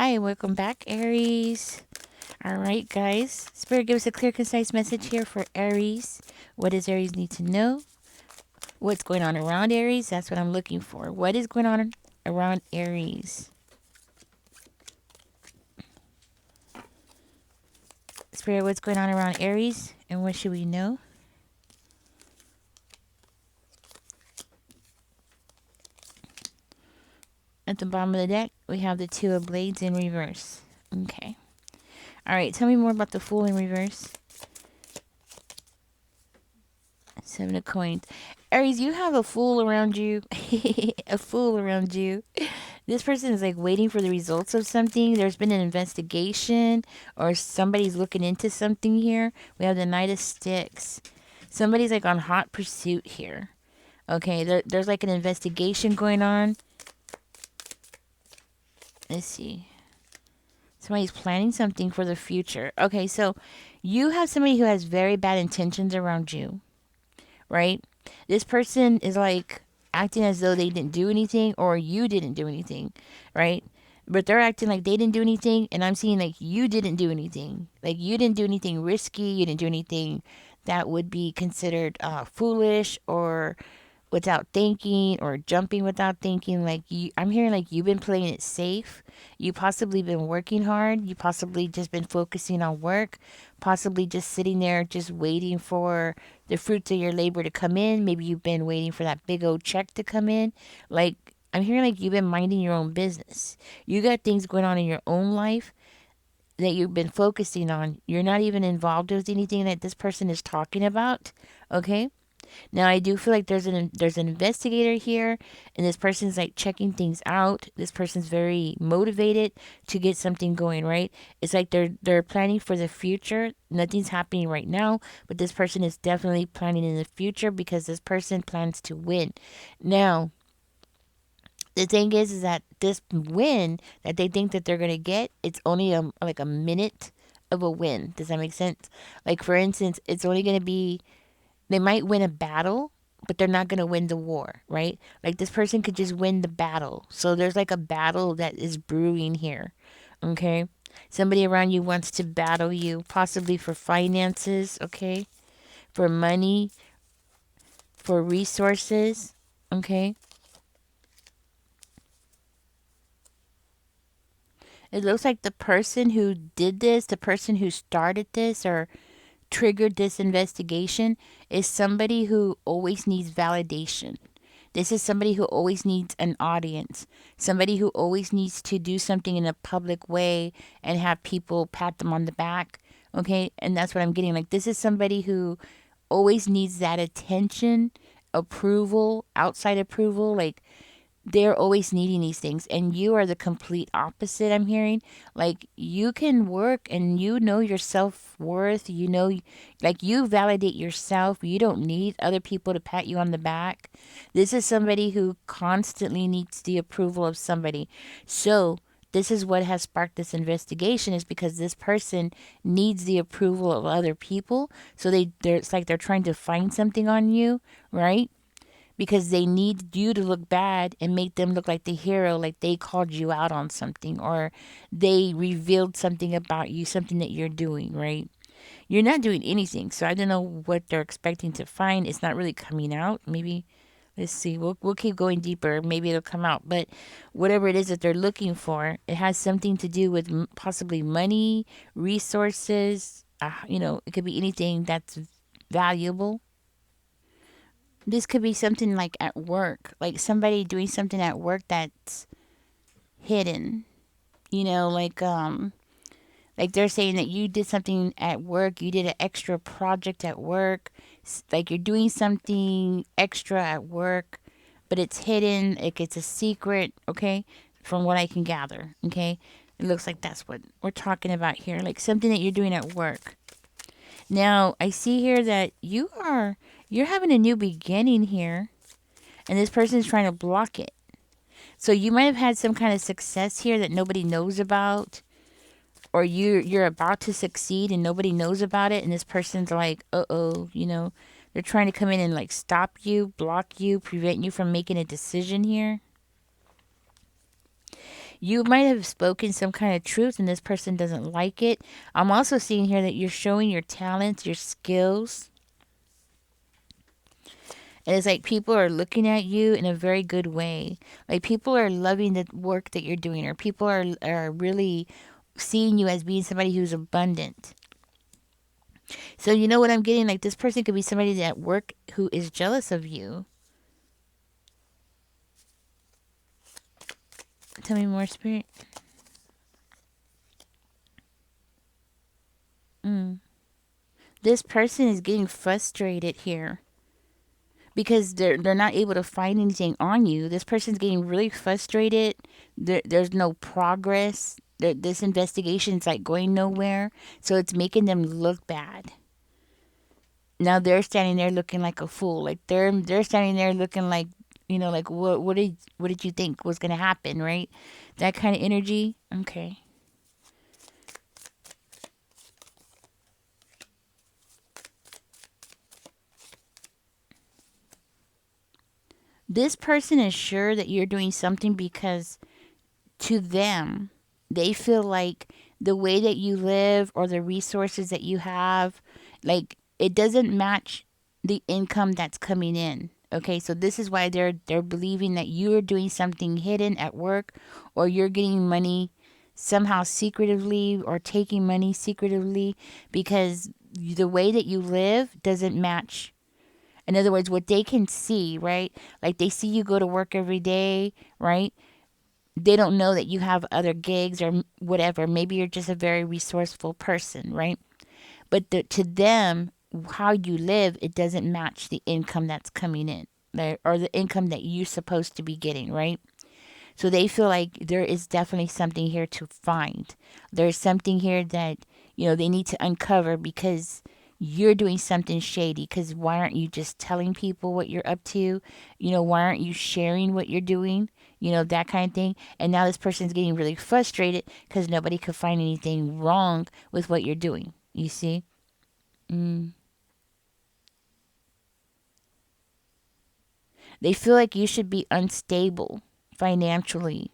Hi, welcome back, Aries. All right, guys. Spirit, give us a clear, concise message here for Aries. What does Aries need to know? What's going on around Aries? That's what I'm looking for. What is going on around Aries? Spirit, what's going on around Aries? And what should we know? At the bottom of the deck, we have the Two of Blades in reverse. Okay. All right, tell me more about the Fool in reverse. Seven of Coins. Aries, you have a fool around you. A fool around you. This person is like waiting for the results of something. There's been an investigation or somebody's looking into something here. We have the Knight of Sticks. Somebody's like on hot pursuit here. Okay, there's like an investigation going on. Let's see. Somebody's planning something for the future. Okay, so you have somebody who has very bad intentions around you, right? This person is like acting as though they didn't do anything or you didn't do anything, right? But they're acting like they didn't do anything, and I'm seeing like you didn't do anything. Like you didn't do anything risky, you didn't do anything that would be considered foolish or without thinking or jumping without thinking. Like you, I'm hearing like you've been playing it safe. You possibly been working hard. You possibly just been focusing on work, possibly just sitting there just waiting for the fruits of your labor to come in. Maybe you've been waiting for that big old check to come in. Like I'm hearing like you've been minding your own business. You got things going on in your own life that you've been focusing on. You're not even involved with anything that this person is talking about. Okay? Now I do feel like there's an investigator here, and this person's like checking things out. This person's very motivated to get something going, right? It's like they're planning for the future. Nothing's happening right now, but this person is definitely planning in the future because this person plans to win. Now, the thing is that this win that they think that they're gonna get, it's only like a minute of a win. Does that make sense? Like for instance, it's only gonna be they might win a battle, but they're not going to win the war, right? Like this person could just win the battle. So there's like a battle that is brewing here, okay? Somebody around you wants to battle you, possibly for finances, okay? For money, for resources, okay? It looks like the person who did this, the person who started this or triggered this investigation is somebody who always needs validation. This is somebody who always needs an audience, somebody who always needs to do something in a public way and have people pat them on the back. Okay. And that's what I'm getting. Like, this is somebody who always needs that attention, approval, outside approval. Like, they're always needing these things, and you are the complete opposite. I'm hearing like you can work and you know your self-worth, you know, like you validate yourself. You don't need other people to pat you on the back. This is somebody who constantly needs the approval of somebody. So this is what has sparked this investigation, is because this person needs the approval of other people. So it's like they're trying to find something on you, right? Because they need you to look bad and make them look like the hero, like they called you out on something or they revealed something about you, something that you're doing, right? You're not doing anything. So I don't know what they're expecting to find. It's not really coming out. Maybe let's see. We'll keep going deeper. Maybe it'll come out. But whatever it is that they're looking for, it has something to do with possibly money, resources. It could be anything that's valuable. This could be something like at work, like somebody doing something at work that's hidden. Like they're saying that you did something at work, you did an extra project at work, like you're doing something extra at work, but it's hidden, like it's a secret, okay? From what I can gather, okay? It looks like that's what we're talking about here, like something that you're doing at work. Now, I see here that you're having a new beginning here, and this person is trying to block it. So you might have had some kind of success here that nobody knows about, or you're about to succeed and nobody knows about it, and this person's like, "Uh-oh," they're trying to come in and like stop you, block you, prevent you from making a decision here. You might have spoken some kind of truth and this person doesn't like it. I'm also seeing here that you're showing your talents, your skills. And it's like people are looking at you in a very good way. Like people are loving the work that you're doing, or people are really seeing you as being somebody who's abundant. So you know what I'm getting? Like this person could be somebody at work who is jealous of you. Tell me more, Spirit. Mm. This person is getting frustrated here because they're not able to find anything on you. This person's getting really frustrated. There's no progress. This investigation is like going nowhere, so it's making them look bad. Now they're standing there looking like a fool. Like they're standing there looking like, like what did you think was gonna happen, right? That kind of energy. Okay. This person is sure that you're doing something because to them, they feel like the way that you live or the resources that you have, like it doesn't match the income that's coming in. Okay, so this is why they're believing that you're doing something hidden at work, or you're getting money somehow secretively or taking money secretively because the way that you live doesn't match. In other words, what they can see, right? Like they see you go to work every day, right? They don't know that you have other gigs or whatever. Maybe you're just a very resourceful person, right? But to them, how you live, it doesn't match the income that's coming in, or the income that you're supposed to be getting, right? So they feel like there is definitely something here to find. There's something here that, they need to uncover because you're doing something shady. Because why aren't you just telling people what you're up to? Why aren't you sharing what you're doing? That kind of thing. And now this person's getting really frustrated because nobody could find anything wrong with what you're doing. You see? Mm. They feel like you should be unstable financially.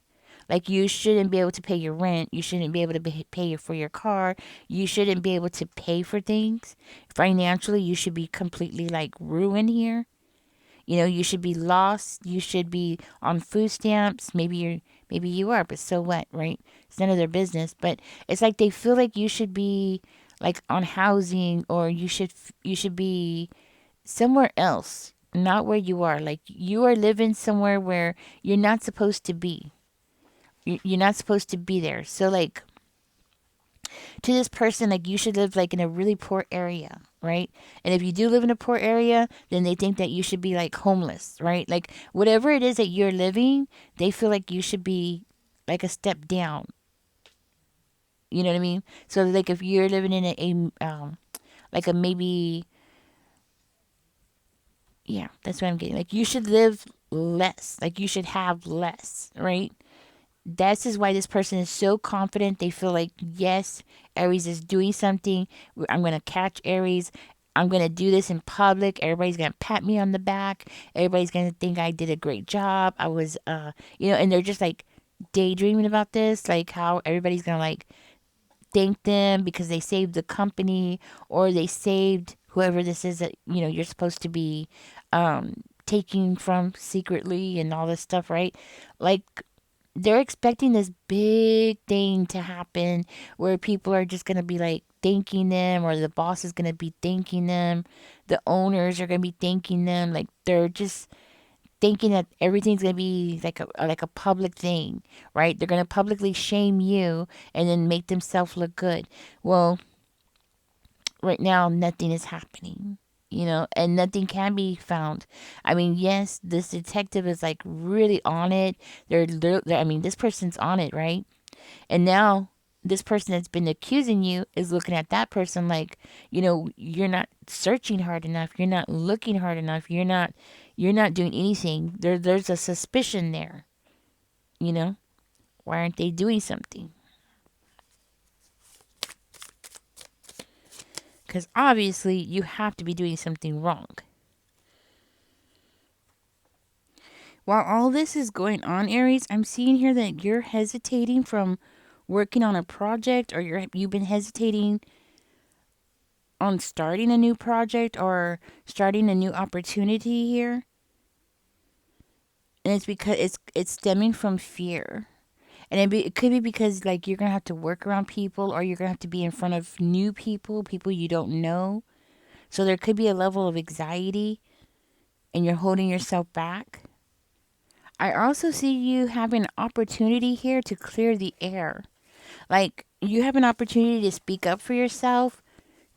Like you shouldn't be able to pay your rent. You shouldn't be able to pay for your car. You shouldn't be able to pay for things. Financially, you should be completely like ruined here. You should be lost. You should be on food stamps. Maybe you are, but so what, right? It's none of their business. But it's like they feel like you should be like on housing, or you should be somewhere else, not where you are. Like you are living somewhere where you're not supposed to be. You're not supposed to be there. So like to this person, like you should live like in a really poor area, right? And if you do live in a poor area, then they think that you should be like homeless, right? Like whatever it is that you're living, they feel like you should be like a step down. You know what I mean? So like if you're living in like a maybe, yeah, that's what I'm getting. Like you should live less. Like you should have less, right? This is why this person is so confident. They feel like, yes, Aries is doing something. I'm going to catch Aries. I'm going to do this in public. Everybody's going to pat me on the back. Everybody's going to think I did a great job. I was, and they're just like daydreaming about this, like how everybody's going to like thank them because they saved the company, or they saved whoever this is that, you're supposed to be taking from secretly and all this stuff, right? Like, they're expecting this big thing to happen where people are just going to be like thanking them, or the boss is going to be thanking them, the owners are going to be thanking them. Like they're just thinking that everything's going to be like a public thing, right? They're going to publicly shame you and then make themselves look good. Well, right now nothing is happening, and nothing can be found. I mean, yes, this detective is like really on it. I mean, this person's on it, right? And now this person that's been accusing you is looking at that person like, you're not searching hard enough. You're not looking hard enough. You're not doing anything. There's a suspicion there, you know? Why aren't they doing something? Because obviously you have to be doing something wrong. While all this is going on, Aries, I'm seeing here that you're hesitating from working on a project, or you've been hesitating on starting a new project or starting a new opportunity here. And it's because it's stemming from fear. And it could be because like you're gonna have to work around people, or you're gonna have to be in front of new people, people you don't know. So there could be a level of anxiety, and you're holding yourself back. I also see you having an opportunity here to clear the air. Like you have an opportunity to speak up for yourself,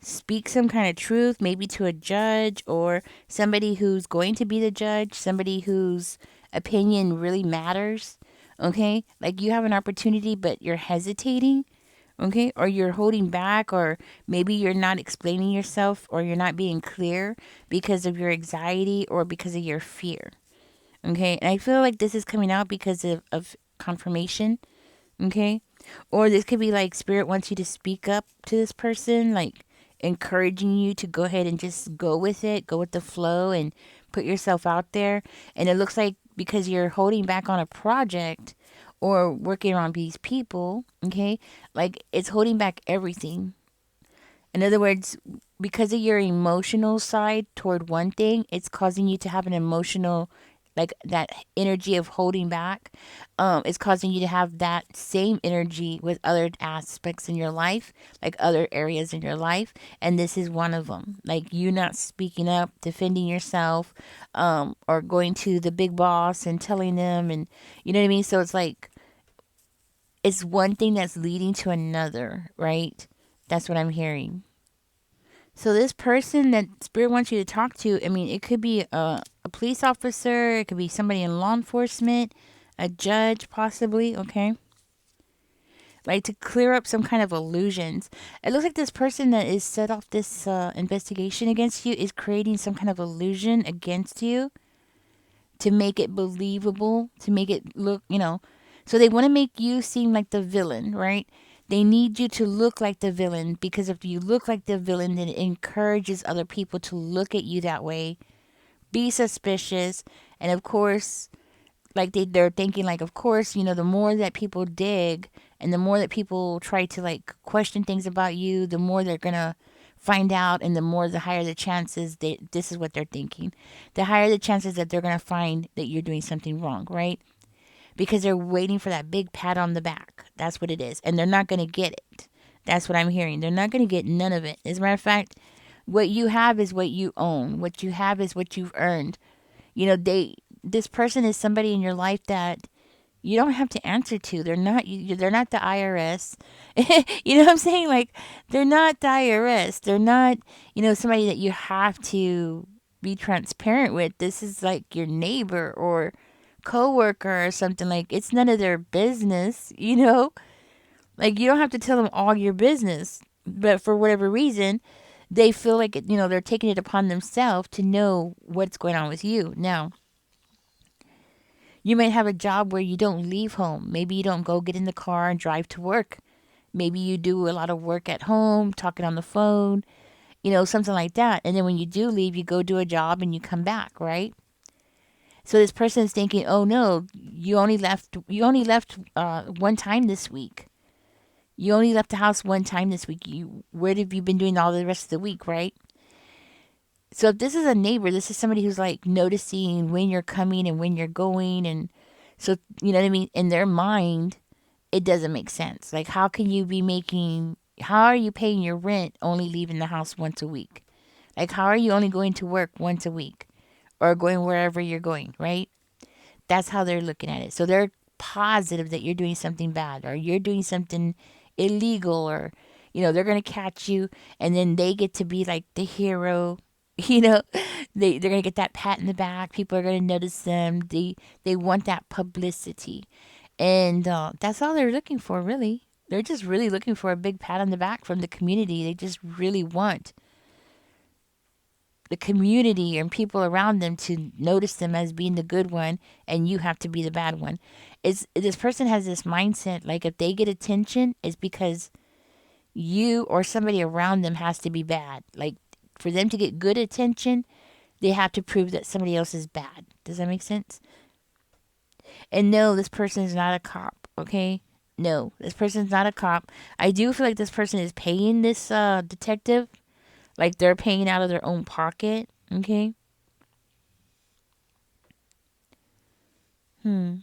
speak some kind of truth, maybe to a judge or somebody who's going to be the judge, somebody whose opinion really matters. Okay? Like you have an opportunity, but you're hesitating. Okay? Or you're holding back, or maybe you're not explaining yourself, or you're not being clear because of your anxiety or because of your fear. Okay? And I feel like this is coming out because of confirmation. Okay? Or this could be like spirit wants you to speak up to this person, like encouraging you to go ahead and just go with it, go with the flow and put yourself out there. And it looks like because you're holding back on a project or working on these people, okay, like it's holding back everything. In other words, because of your emotional side toward one thing, it's causing you to have an emotional, like that energy of holding back. It's causing you to have that same energy with other aspects in your life, like other areas in your life. And this is one of them. Like you not speaking up, defending yourself, or going to the big boss and telling them, and you know what I mean? So it's like, it's one thing that's leading to another, right? That's what I'm hearing. So this person that spirit wants you to talk to, I mean, it could be a police officer, it could be somebody in law enforcement, a judge possibly, okay? Like to clear up some kind of illusions. It looks like this person that is set off this investigation against you is creating some kind of illusion against you to make it believable, to make it look, so they want to make you seem like the villain, right? They need you to look like the villain, because if you look like the villain, then it encourages other people to look at you that way, be suspicious, and of course, like they're thinking like, of course, the more that people dig and the more that people try to like question things about you, the more they're gonna find out, and the higher the chances this is what they're thinking, the higher the chances that they're gonna find that you're doing something wrong, right? Because they're waiting for that big pat on the back. That's what it is, and they're not gonna get it. That's what I'm hearing. They're not gonna get none of it. As a matter of fact, what you have is what you own. What you have is what you've earned. This person is somebody in your life that you don't have to answer to. They're not the IRS. You know what I'm saying? Like they're not the IRS. They're not, somebody that you have to be transparent with. This is like your neighbor or coworker or something. Like it's none of their business. Like you don't have to tell them all your business. But for whatever reason, they feel like they're taking it upon themselves to know what's going on with you. Now, you might have a job where you don't leave home. Maybe you don't go get in the car and drive to work. Maybe you do a lot of work at home, talking on the phone, something like that. And then when you do leave, you go do a job and you come back, right? So this person is thinking, "Oh no, you only left one time this week. You only left the house one time this week. Where have you been doing all the rest of the week, right?" So if this is a neighbor, this is somebody who's like noticing when you're coming and when you're going, and so you know what I mean. In their mind, it doesn't make sense. Like, how can you be making? How are you paying your rent only leaving the house once a week? Like, how are you only going to work once a week, or going wherever you're going? Right? That's how they're looking at it. So they're positive that you're doing something bad, or you're doing something illegal, or they're gonna catch you, and then they get to be like the hero. You know, they're gonna get that pat in the back. People are gonna notice them. They want that publicity, and that's all they're looking for, really. They're just really looking for a big pat on the back from the community. They just really want the community and people around them to notice them as being the good one, and you have to be the bad one. Is this person has this mindset, like if they get attention, it's because you or somebody around them has to be bad. Like for them to get good attention, they have to prove that somebody else is bad. Does that make sense? And no, this person is not a cop, okay? No, this person's not a cop. I do feel like this person is paying this detective, like they're paying out of their own pocket, okay? Hmm.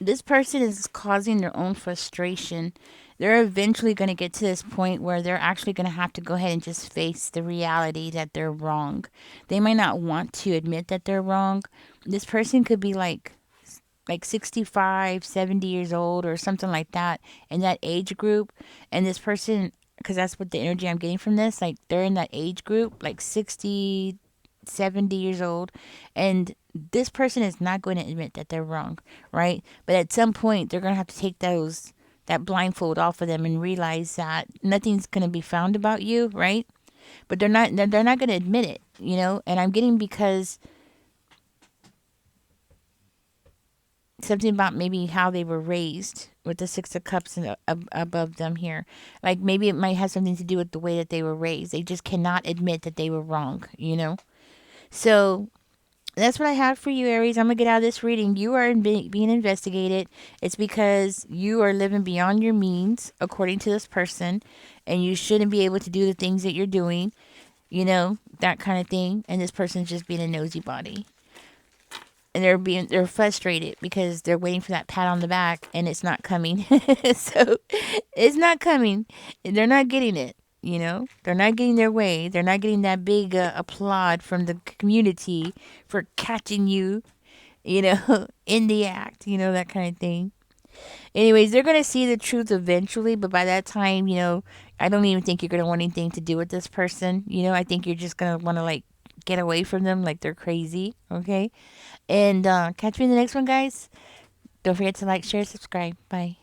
This person is causing their own frustration. They're eventually going to get to this point where they're actually going to have to go ahead and just face the reality that they're wrong. They might not want to admit that they're wrong. This person could be like 65, 70 years old or something like that in that age group. And this person, because that's what the energy I'm getting from this, like they're in that age group, like 60, 70 years old. And this person is not going to admit that they're wrong, right? But at some point, they're going to have to take that blindfold off of them and realize that nothing's going to be found about you, right? But they're not going to admit it, you know? And I'm getting because something about maybe how they were raised with the six of cups and above them here, like maybe it might have something to do with the way that they were raised. They just cannot admit that they were wrong, you know. So that's what I have for you, Aries. I'm gonna get out of this reading. You are being investigated. It's because you are living beyond your means according to this person, and you shouldn't be able to do the things that you're doing, you know, that kind of thing. And this person's just being a nosy body, and they're frustrated because they're waiting for that pat on the back and it's not coming. So it's not coming. They're not getting it. You know, they're not getting their way. They're not getting that big applaud from the community for catching you, you know, in the act, you know, that kind of thing. Anyways, they're going to see the truth eventually, but by that time, you know, I don't even think you're going to want anything to do with this person. You know, I think you're just going to want to like get away from them like they're crazy. Okay. And catch me in the next one, guys. Don't forget to like, share, subscribe. Bye.